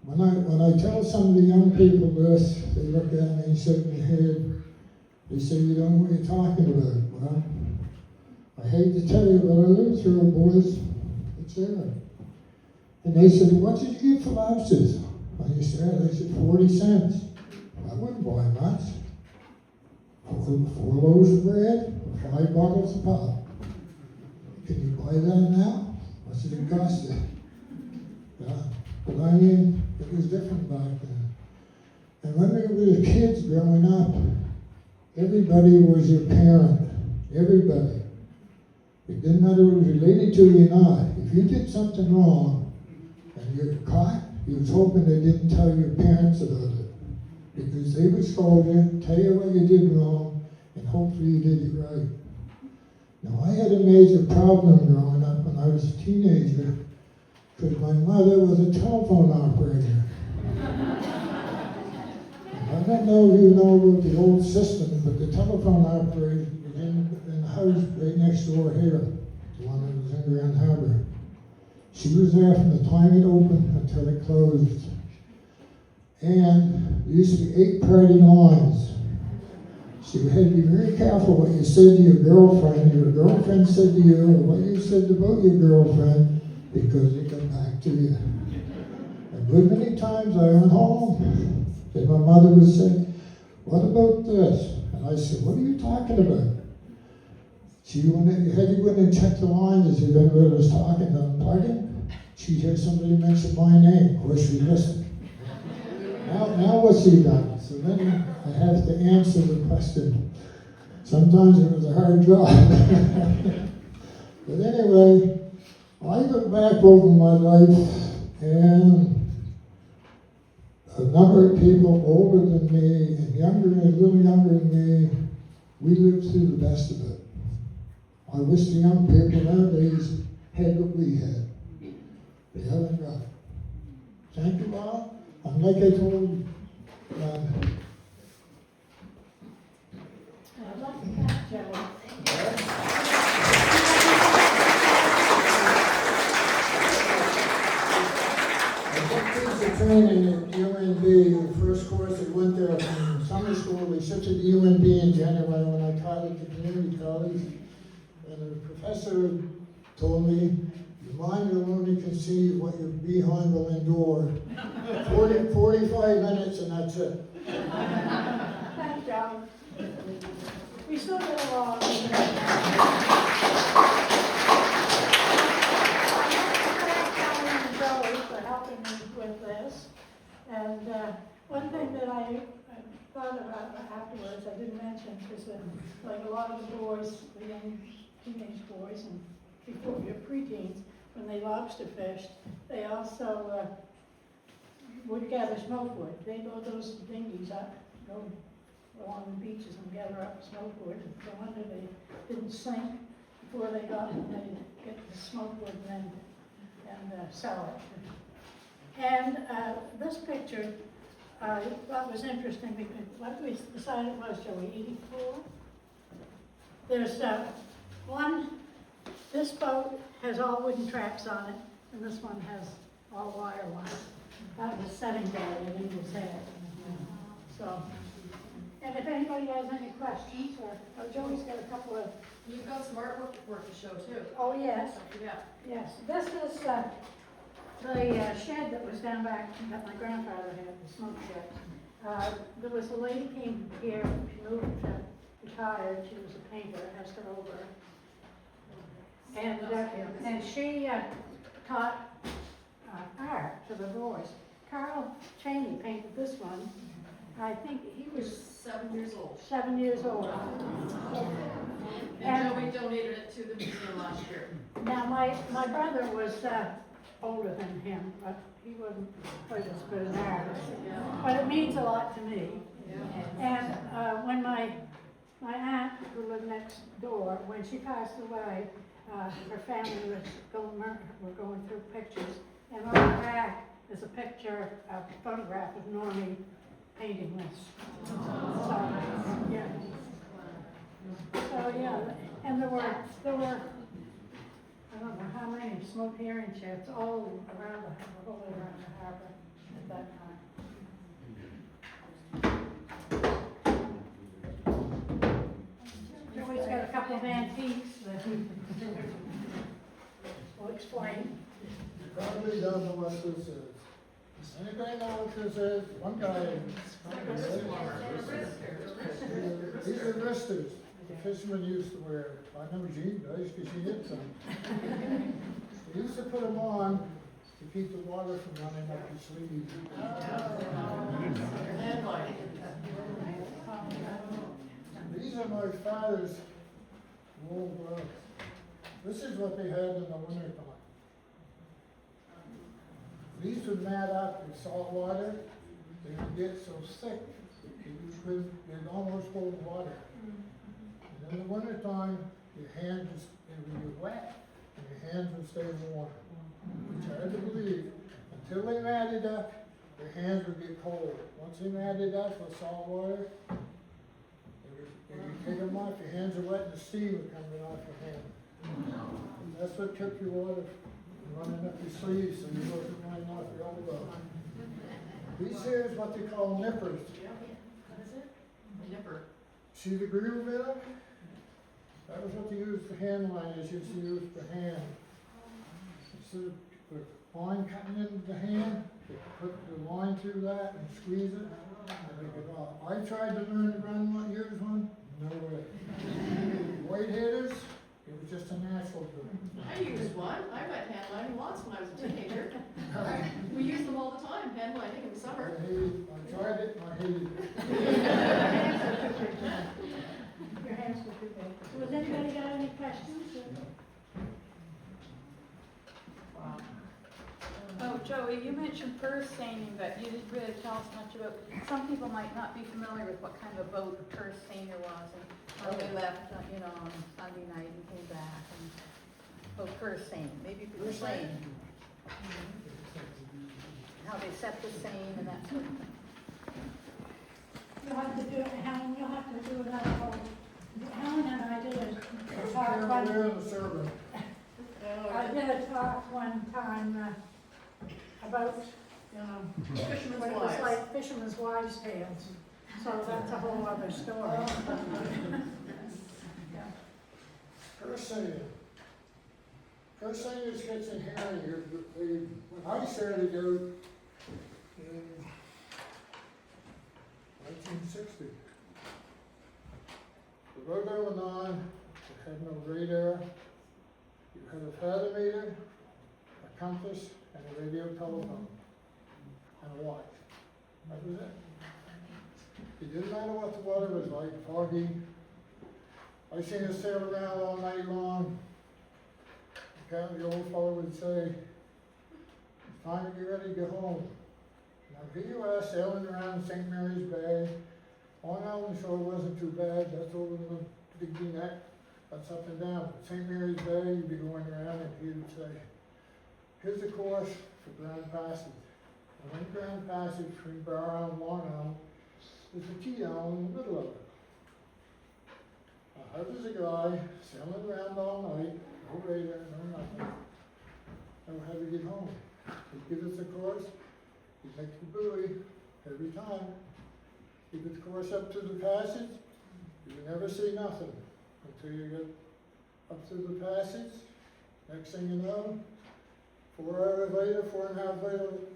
when I tell some of the young people this, they look at me and shake their head. They say, you don't know what you're talking about. Well, I hate to tell you, but I lived through it, boys. It's there. And they said, what did you get for lobsters? I said, they said 40 cents. I wouldn't buy much. 4 loaves of bread, 5 bottles of pop. Can you buy that now? What did it cost you? Yeah. But I mean, it was different back then. And when we were kids growing up, everybody was your parent. Everybody. It didn't matter if it was related to you or not. If you did something wrong and you were caught, you was hoping they didn't tell your parents about it. Because they would scold you, tell you what you did wrong, and hopefully you did it right. Now I had a major problem growing up when I was a teenager, because my mother was a telephone operator. I don't know if you know about the old system, but the telephone operator was in the house right next door here, the one that was in Grand Harbor. She was there from the time it opened until it closed. And there used to be 8 party lines. So you had to be very careful what you said to your girlfriend said to you, or what you said about your girlfriend, because it got back to you. A good many times I went home, and my mother would say, what about this? And I said, what are you talking about? She had to go in and check the lines as if anybody was talking, unplugging. She'd hear somebody mention my name. Of course, she listened. Now what's he done? So then I have to answer the question. Sometimes it was a hard job. But anyway, I look back over my life, and a number of people older than me and younger, a little younger than me, we lived through the best of it. I wish the young people nowadays had what we had. They haven't got it. Thank you all. And like I told you, I'd like to thank Joe. I took kids to training at UNB, the first course that went there from summer school. They shipped to the UNB in January when I taught at the community college. And the professor told me, your mind will only conceive what your behind will endure. 45 minutes and that's it. Thanks, Joe. We still get along. For helping me with this. And one thing that I thought about afterwards, I didn't mention, is that like a lot of the boys, the young teenage boys, and before your preteens, when they lobster fished, they also would gather smokewood. They load those dinghies up, go along the beaches and gather up smokewood. And no wonder they didn't sink before they got it. They get the smokewood and sell it. And this picture I thought was interesting because what we decided was, Joey, 84? There's this boat has all wooden tracks on it, and this one has all wire ones. That was setting guard in his head. So, and if anybody has any questions, or Joey's got a couple of, You've got some artwork to show too. oh, yes, Don't forget. yes. This is, the shed that was down back, that my grandfather had, the smoke shed. There was a lady came here, she moved, retired, she was a painter, Esther Over. And she taught art to the boys. Carl Cheney painted this one. I think he He was was 7 years old. 7 years old. And Joey donated it to the museum last year. Now, my brother was older than him, but he wasn't quite as good an artist. Yeah. But it means a lot to me. Yeah. And when my aunt, who lived next door, when she passed away, her family were going through pictures, and on the back is a picture, a photograph of Normie painting this. So, yeah. So, yeah, and there were, I don't know how many smoke hearing sheds all around the whole around the harbor at that time. Joey's got a couple of antiques that will explain. You probably don't know what this is. Anybody know what this is? One guy. These are wristers. The fishermen used to wear. I know Jean does because she hit some. They used to put them on to keep the water from running up your sleeve. These are my father's wool gloves. This is what they had in the winter time. These would mat up in salt water. They would get so thick that you could, they'd almost hold water. And in the winter time, your hands, they would get wet, and your hands would stay warm. Which I had to believe. Until they matted up, your hands would get cold. Once they matted up with salt water, when you take them off, your hands are wet and the steam would come off your hand. And that's what kept your water from running up your sleeves so you wasn't running off your elbow. These here is what they call nippers. What is it? A nipper. See the groove in them? That was what they used for hand liners, used to use for hand. Instead of the line cutting into the hand, they put the line through that and squeeze it, and they get off. I tried to learn to run one, use one, no way. White hitters, it was just a natural to them. I used one. I got hand lining lots when I was a teenager. We used them all the time, hand lining in the I summer. tried it and I hated it. Your hands were too big. So has anybody got any questions? Oh, Joey, you mentioned purse seining, but you didn't really tell us much about, some people might not be familiar with what kind of a boat a purse seiner was and how they left, on Sunday night and came back and, purse seining, maybe you could explain how they set the seine and that sort of thing. You'll have to do it, Helen, you'll have to do another whole, Helen and I did a talk They're one, the servant. I did a talk one time, about, Fisherman's what it was wives. like fisherman's wives' tales. So that's a whole other story. Yeah. Purse seiner. Purse seiners gets in here, when I started out in 1960, the road I went on, it had no radar. You had a fathometer, a compass, and a radio telephone, and a watch. That was it. It didn't matter what the weather was like, foggy. I seen it sail around all night long. The old fellow would say, it's time to get ready to go home. Now here you are sailing around St. Mary's Bay. On Island Shore wasn't too bad, that's over the Digby Neck, that's up and down. But St. Mary's Bay, you'd be going around and he would say, here's the course for Grand Passage. And in Grand Passage between Bar Island and Long Island, there's a T-down in the middle of it. Now, here was a guy sailing around all night, no radar, no nothing. Know how to get home. He'd give us a course, he'd make the buoy every time. You get the course up to the passage, you never see nothing until you get up to the passage. Next thing you know, 4 hours later, 4.5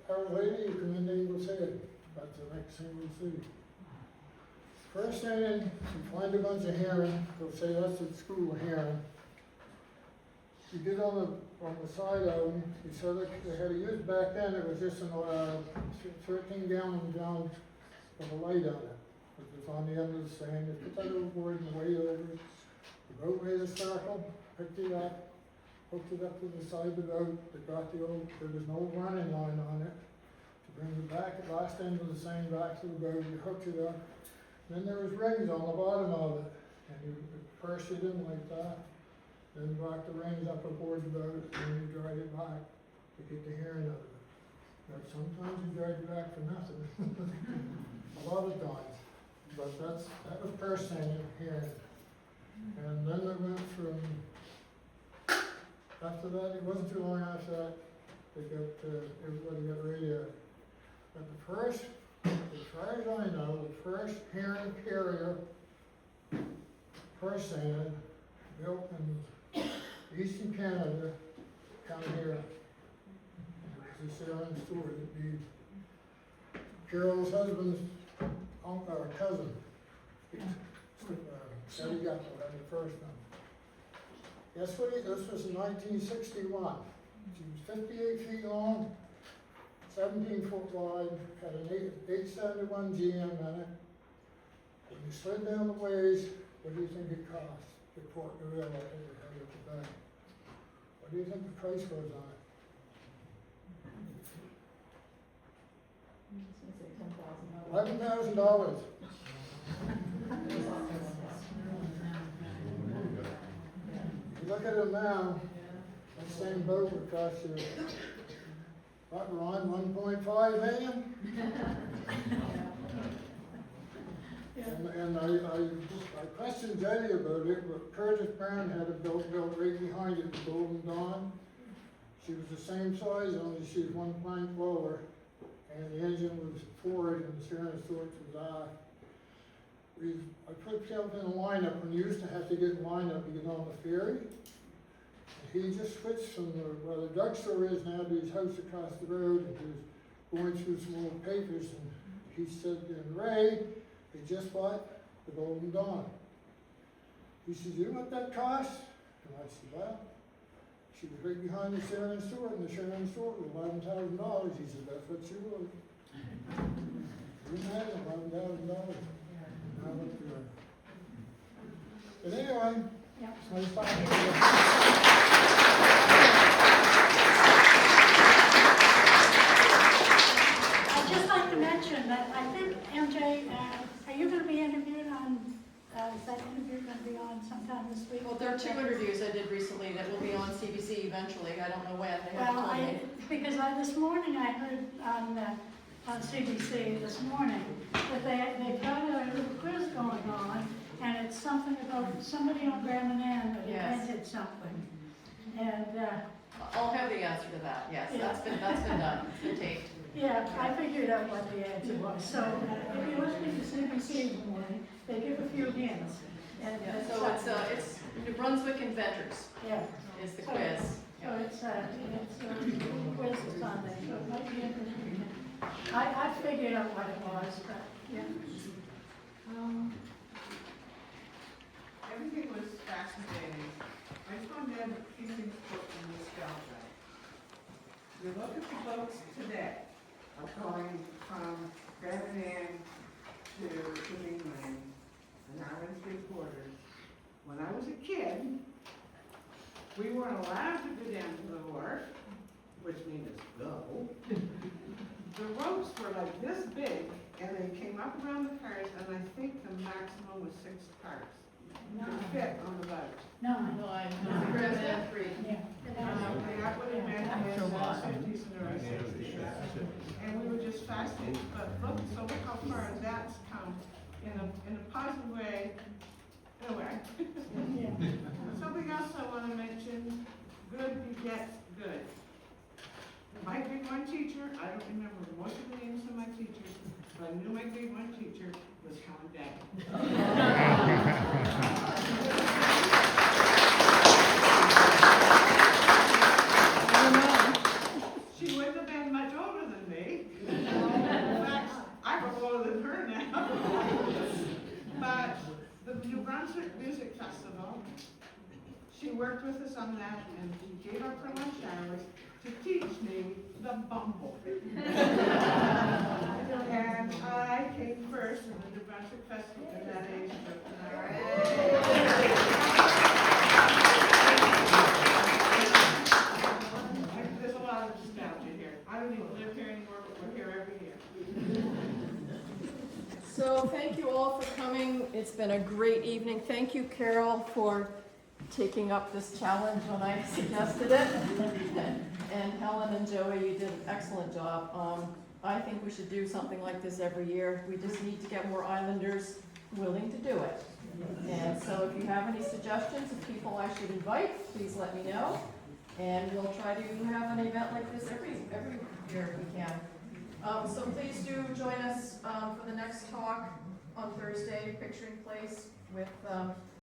hours later, you come in the Eagle's Head. That's the next thing you'll see. First thing, you find a bunch of heron, they'll say that's at school heron. You get on the side of them, you said that they had a use back then, it was just a 13-gallon drum with a light on it. It was on the end of the stand, you put that overboard and weigh over it. The boat made a circle, picked it up, hooked it up to the side of the boat, they got there was no running line on it. To bring it back, at last end of the seine back to the boat, you hooked it up. Then there was rings on the bottom of it, and you press it in like that. Then rock the rings up aboard the boat, and you drive it back to get the heron out of it. But sometimes you drive it back for nothing. A lot of times. But that was purse seining heron. And then they went from, after that, it wasn't too long after that, they got, everybody got radio. But the first, as far as I know, the first heron carrier purse seiner built in eastern Canada, come here. It was a Sarah Stewart, it'd be Carol's husband's uncle or cousin. Said he got the first one. Guess what? This was in 1961. She was 58 feet long, 17 foot wide, had an 871 GM in it. When you slid down the ways, what do you think it cost to Port Gorilla that we had it today? What do you think the price was on it? $11,000. You look at it now, that same boat would cost you, what, Ron, 1.5 million? And I questioned Eddie about it, but Curtis Brown had a boat built right behind it, the Golden Dawn. She was the same size, only she was 1 plank lower, and the engine was Ford and the Sarah Stewart was aft. I put Phil in a lineup when you used to have to get in lineup to get on the ferry. He just switched from where the drugstore is now to his house across the road, and he was going through some old papers, and he said, and Ray, he just bought the Golden Dawn. He said, you know what that cost? And I said, well, she was right behind the Sharon Stewart, and the Sharon Stewart was $11,000. He said, that's what she was. You imagine $11,000. Now look good. But anyway, Yeah. it's nice talking to you. I'd just like to mention that I think, MJ, are you going to be interviewed on, is that interview going to be on sometime this week? Well, there are 2 interviews I did recently that will be on CBC eventually. I don't know when, they haven't Well, told me. because this morning I heard on CBC this morning that they've got a little quiz going on, and it's something about somebody on Grand Manan that Yes. invented something. And, I'll have the answer to that, yes, Yeah. that's been done, it's been taped. yeah, I figured out what the answer was. So if you're listening to CBC in the morning, they give a few hints. And Yeah, so it's New Brunswick Inventors Yeah. is the So- quiz. So it's a little quiz that's on there, so it might be interesting. I figured out what it was, but, yeah. Everything was fascinating. I just wanted to have a few things put in nostalgia. You look at the boats today, going from Grand Manan to the mainland, an hour and 3/4. When I was a kid, we weren't allowed to go down to the wharf, which means go. The ropes were like this big, and they came up around the cars, and I think the maximum was 6 cars to fit on the boat. No, No, I'm Grand Manan 3. yeah. That would have been in the 50s and early 60s. And we were just fascinated, but look how far that's come in a positive way, in a way. Yeah. Something else I want to mention, good begets good. My grade 1 teacher, I don't remember most of the names of my teachers, but I knew my grade 1 teacher was worked with us on that, and she gave up her lunch hours to teach me the bumble. And I came first in the New Brunswick Festival in that age group. There's a lot of nostalgia here. I don't even live here anymore, but we're here every year. So thank you all for coming. It's been a great evening. Thank you, Carol, for taking up this challenge when I suggested it. And Helen and Joey, you did an excellent job. I think we should do something like this every year. We just need to get more islanders willing to do it. And so if you have any suggestions of people I should invite, please let me know. And we'll try to have an event like this every year if we can. So please do join us for the next talk on Thursday, Picturing Place with